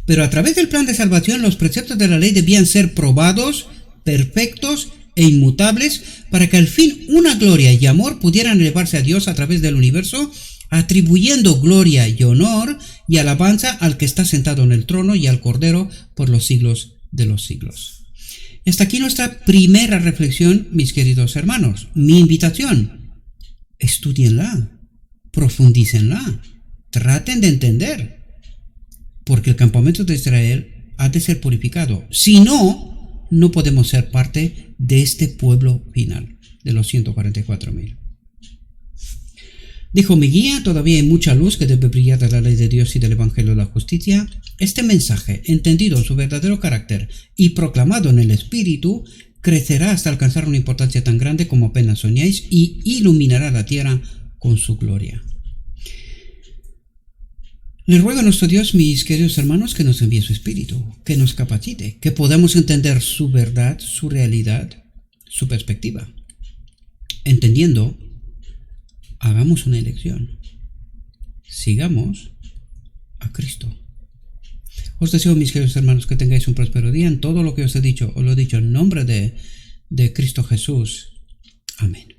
Pero a través del plan de salvación, los preceptos de la ley debían ser probados, perfectos e inmutables, para que al fin una gloria y amor pudieran elevarse a Dios a través del universo, atribuyendo gloria y honor y alabanza al que está sentado en el trono y al Cordero por los siglos de los siglos. Y hasta aquí nuestra primera reflexión, mis queridos hermanos. Mi invitación: estudienla, profundícenla, traten de entender, porque el campamento de Israel ha de ser purificado. Si no, no podemos ser parte de este pueblo final, de los 144.000. Dijo mi guía: todavía hay mucha luz que debe brillar de la ley de Dios y del Evangelio de la justicia. Este mensaje, entendido en su verdadero carácter y proclamado en el Espíritu, crecerá hasta alcanzar una importancia tan grande como apenas soñáis y iluminará la tierra con su gloria. Le ruego a nuestro Dios, mis queridos hermanos, que nos envíe su Espíritu, que nos capacite, que podamos entender su verdad, su realidad, su perspectiva. Entendiendo, hagamos una elección. Sigamos a Cristo. Os deseo, mis queridos hermanos, que tengáis un próspero día. En todo lo que os he dicho, os lo he dicho en nombre de Cristo Jesús. Amén.